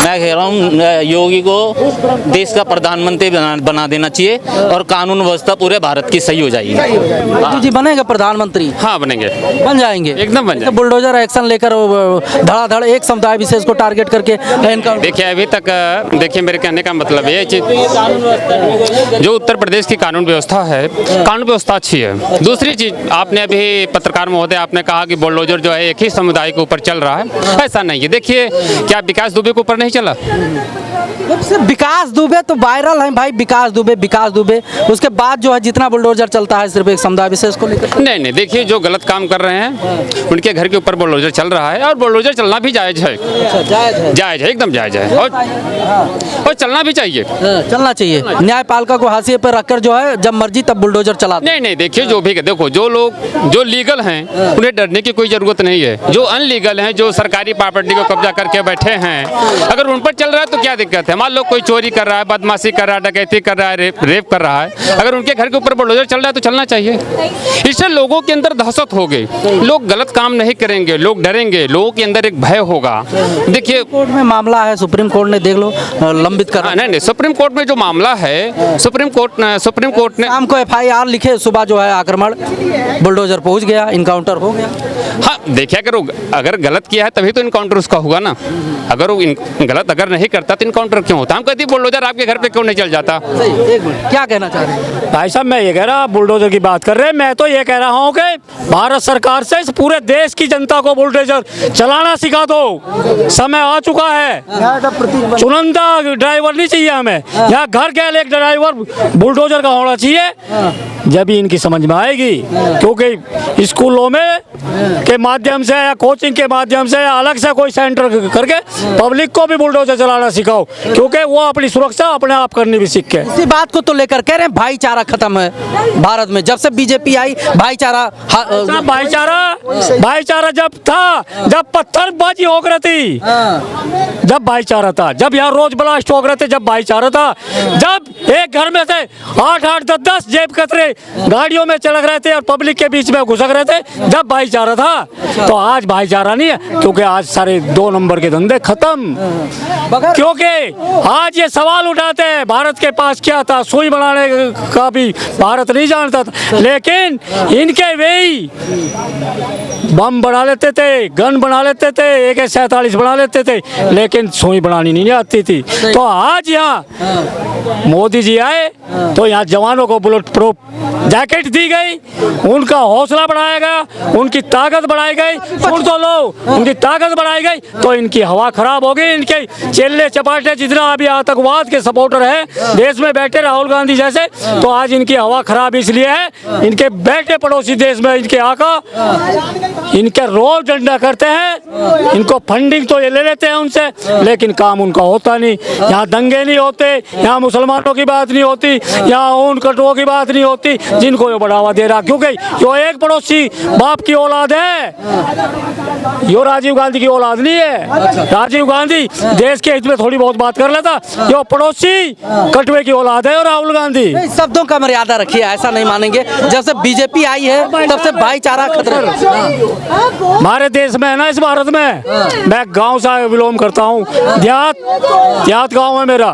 मैं कह रहा हूँ योगी को देश का प्रधानमंत्री बना देना चाहिए और कानून व्यवस्था पूरे भारत की सही हो जाएगी। मोदी जी बनेगा प्रधानमंत्री? हाँ बनेंगे, बन जाएंगे एकदम बन जाएंगे। बुलडोजर एक्शन लेकर धड़ाधड़ एक समुदाय विशेष को टारगेट करके इनका देखिए अभी तक देखिए मेरे कहने का मतलब ये चीज, जो उत्तर प्रदेश की कानून व्यवस्था है, कानून व्यवस्था अच्छी है। दूसरी चीज, आपने अभी पत्रकार महोदय आपने कहा कि बुलडोजर जो है एक ही समुदाय के ऊपर चल रहा है, ऐसा नहीं है। देखिए क्या विकास दुबे के ऊपर नहीं चला? सिर्फ विकास दुबे तो वायरल है भाई, विकास दुबे उसके बाद जो है जितना बुलडोजर चलता है सिर्फ एक समुदाय विशेष को लेकर। नहीं, देखिए जो गलत काम कर रहे हैं उनके घर के ऊपर बुलडोजर चल रहा है, और बुलडोजर चलना भी जायज है। जायज है, एकदम जायज है, और चलना भी चाहिए। चलना चाहिए। न्यायपालिका को हाशिए पर रखकर जो है जब मर्जी तब बुलडोजर चला। नहीं, देखिए जो भी देखो, जो लोग जो लीगल हैं उन्हें डरने की कोई जरूरत नहीं है। जो अनलीगल हैं, जो सरकारी प्रॉपर्टी को कब्जा करके बैठे हैं, अगर उन पर चल रहा है तो क्या दिक्कत है? मान लो कोई चोरी कर रहा है, बदमाशी कर रहा है, डकैती कर रहा है, रेप कर रहा है, अगर उनके घर के ऊपर बुलडोजर चल रहा है तो चलना चाहिए। इससे लोगों के अंदर दहशत हो गई, लोग गलत काम नहीं करेंगे, लोग डरेंगे, लोगों के अंदर एक भय होगा। देखिए कोर्ट में मामला है, सुप्रीम कोर्ट ने देख लो लंबित कर। नहीं, सुप्रीम कोर्ट में जो मामला है, सुप्रीम कोर्ट ने शाम को FIR लिखे, सुबह जो है आक्रमण, बुलडोजर पहुंच गया, इनकाउंटर हो गया। हाँ देखिए, अगर गलत किया है तभी तो इनकाउंटर उसका होगा ना। अगर वो गलत अगर नहीं करता तो इनकाउंटर क्यों होता? हम कहते हैं बुलडोजर आपके घर पे क्यों नहीं चल जाता? एक मिनट, क्या कहना चाह रहे हैं भाई साहब? मैं ये कह रहा, बुलडोजर की बात कर रहे हैं, मैं तो ये कह रहा हूँ कि भारत सरकार से इस पूरे देश की जनता को बुलडोजर चलाना सिखा दो। समय आ चुका है, चुनिंदा ड्राइवर नहीं चाहिए हमें, यहाँ घर के एक ड्राइवर बुलडोजर का होना चाहिए। जब ही इनकी समझ में आएगी, क्योंकि स्कूलों में के माध्यम से या कोचिंग के माध्यम से या अलग से कोई सेंटर करके पब्लिक को भी बुलडोजर चलाना सिखाओ, क्योंकि वो अपनी सुरक्षा अपने आप करनी भी सीख के। इसी बात को तो लेकर कह रहे हैं भाईचारा खत्म है भारत में। जब से बीजेपी आई भाईचारा जब था, जब पत्थरबाजी हो रही थी, जब भाईचारा था, जब यहाँ रोज ब्लास्ट हो रहे थे, जब भाईचारा था, जब एक घर में से 8-8, 10-10 जेब कतरे गाड़ियों में चलक रहे थे और पब्लिक के बीच में घुसक रहे थे, जब भाईचारा था। तो आज भाईचारा नहीं है, क्योंकि आज सारे 2 नंबर के धंधे खत्म। क्योंकि आज ये सवाल उठाते हैं भारत के पास क्या था, सुई बनाने का भी भारत नहीं जानता था, लेकिन इनके वही बम बना लेते थे, गन बना लेते थे, AK-47 बना लेते थे, लेकिन सुई बनानी नहीं आती थी। तो आज यहाँ मोदी जी आए तो यहाँ जवानों को बुलेट प्रूफ जैकेट दी गई, उनका हौसला बढ़ाया गया, उनकी ताकत बढ़ाई गई। सुन तो लो, उनकी ताकत बढ़ाई गई तो इनकी हवा खराब हो गई। इनके चेले चपाटे जितना अभी आतंकवाद के सपोर्टर है देश में बैठे राहुल गांधी जैसे, तो आज इनकी हवा खराब इसलिए है, इनके बैठे पड़ोसी देश में इनके आका इनके रोज डंडा करते हैं, इनको फंडिंग तो ये ले लेते हैं उनसे, लेकिन काम उनका होता नहीं। यहाँ दंगे नहीं होते, यहाँ मुसलमानों की बात नहीं होती, यहाँ ऊन कटुओं की बात नहीं होती, जिनको ये बढ़ावा दे रहा, क्योंकि जो एक पड़ोसी बाप की औलाद है, यो राजीव गांधी की औलाद नहीं है। राजीव गांधी देश के हित में थोड़ी बहुत बात कर लेता, यो पड़ोसी कटुए की औलाद है और राहुल गांधी। शब्दों का मर्यादा रखिए, ऐसा नहीं मानेंगे। जब से बीजेपी आई है तब से भाईचारा खत्म हमारे देश में है ना, इस भारत में। मैं गांव से बिलोंग करता हूँ, देहात गांव है मेरा,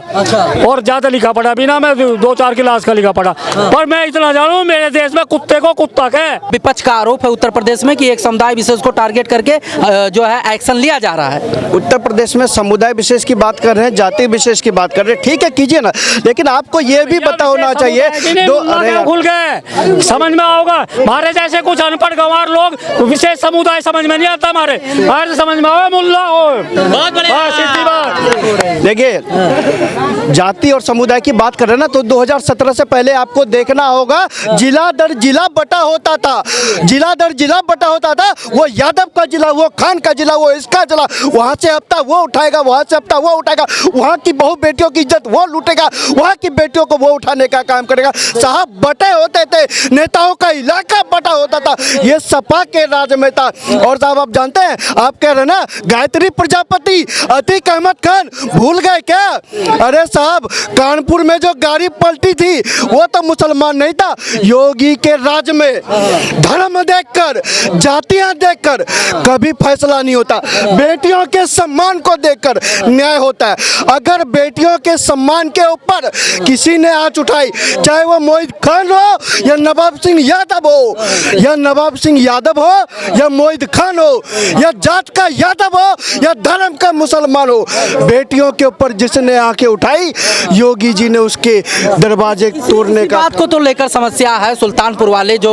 और ज्यादा लिखा पढ़ा भी ना, मैं 2-4 क्लास का लिखा पढ़ा, पर मैं इतना जानूं मेरे देश में कुत्ते को कुत्ता कहे। विपक्ष का आरोप है उत्तर प्रदेश में कि एक समुदाय विशेष को टारगेट करके जो है एक्शन लिया जा रहा है। उत्तर प्रदेश में समुदाय विशेष की बात कर रहे हैं, जाति विशेष की बात कर रहे हैं, ठीक है कीजिए ना, लेकिन आपको ये भी पता होना चाहिए खुल गए, समझ में आओगा। हमारे जैसे कुछ अनपढ़ गंवार लोग विशेष समुदाय समझ में नहीं आता, हमारे समझ में आओ मुल्ला हो। देखिए जाति और समुदाय की बात कर रहे हैं ना, तो 2017 से पहले आपको देखना होगा जिला दर जिला बटा होता था, जिला दर जिला बटा होता था। वो यादव का जिला, वो खान का जिला, वो इसका जिला, वहाँ से हफ्ता वो उठाएगा, वहाँ से हफ्ता वो उठाएगा, वहाँ की बहु बेटियों की इज्जत वो लूटेगा, वहाँ की बेटियों को वो उठाने का काम करेगा। साहब बटे होते थे, नेताओं का इलाका बटा होता था, ये सपा के राज में था। और साहब आप जानते हैं, आप कह रहे हैं ना गायत्री प्रजापति, अतीक अहमद खान, भूल भूल गए क्या? अरे साहब, कानपुर में जो गाड़ी पलटी थी वो तो मुसलमान नहीं था। योगी के राज में धर्म देखकर, जातियां देखकर कभी फैसला नहीं होता। बेटियों के सम्मान को देखकर न्याय होता है। अगर बेटियों के सम्मान के ऊपर किसी ने आंच उठाई, चाहे वो मोहित खान हो या नवाब सिंह यादव हो, या नवाब सिंह यादव हो या मोहित खान हो, या जात का यादव हो या धर्म का मुसलमान हो, बेटियों के ऊपर जिसने आंखें उठाई, योगी जी ने उसके दरवाजे तोड़ने का। बात को तो लेकर समस्या है। सुल्तानपुर वाले जो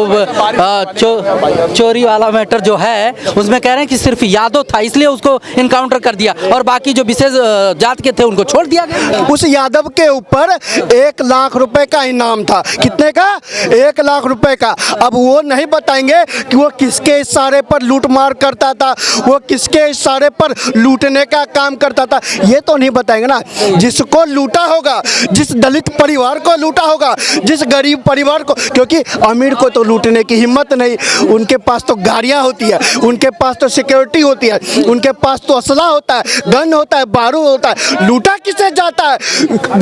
चोरी वाला मैटर जो है उसमें कह रहे हैं कि सिर्फ यादव था इसलिए उसको इनकाउंटर कर दिया और बाकी जो विशेष जात के थे उनको छोड़ दिया गया। उस यादव के ऊपर 1 लाख रुपए का इनाम था। कितने का? 1 लाख रुपए का। अब वो नहीं बताएंगे कि वो किसके इशारे पर लूटमार करता था, वो किसके इशारे पर लूटने का काम करता था, ये तो नहीं बताएंगे ना। जिसको लूटा होगा, जिस दलित परिवार को लूटा होगा, जिस गरीब परिवार को, क्योंकि अमीर को तो लूटने की हिम्मत नहीं, उनके पास तो गाड़ियां होती है, उनके पास तो सिक्योरिटी होती है, उनके पास तो असला होता है, गन होता है, बारूद होता है। लूटा किसे जाता है?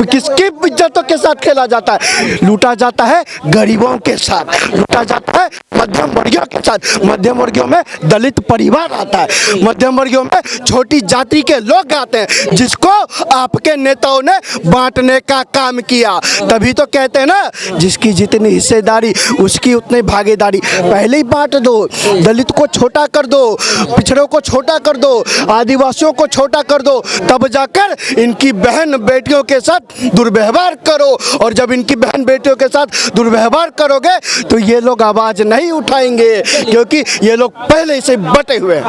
किसकी इज्जतों के साथ खेला जाता है? लूटा जाता है गरीबों के साथ, लूटा जाता है मध्यम वर्गीयों के साथ। मध्यम वर्गीयों में दलित परिवार आता है, मध्यम वर्गीयों में छोटी जाति के लोग आते हैं, जिसको आपके नेताओं ने बांटने का काम किया। तभी तो कहते हैं ना, जिसकी जितनी हिस्सेदारी उसकी उतनी भागीदारी। पहले ही बांट दो, दलित को छोटा कर दो, पिछड़ों को छोटा कर दो, आदिवासियों को छोटा कर दो, तब जाकर इनकी बहन बेटियों के साथ दुर्व्यवहार करो। और जब इनकी बहन बेटियों के साथ दुर्व्यवहार करोगे तो ये लोग आवाज नहीं उठाएंगे, क्योंकि ये लोग पहले से बटे हुए हैं।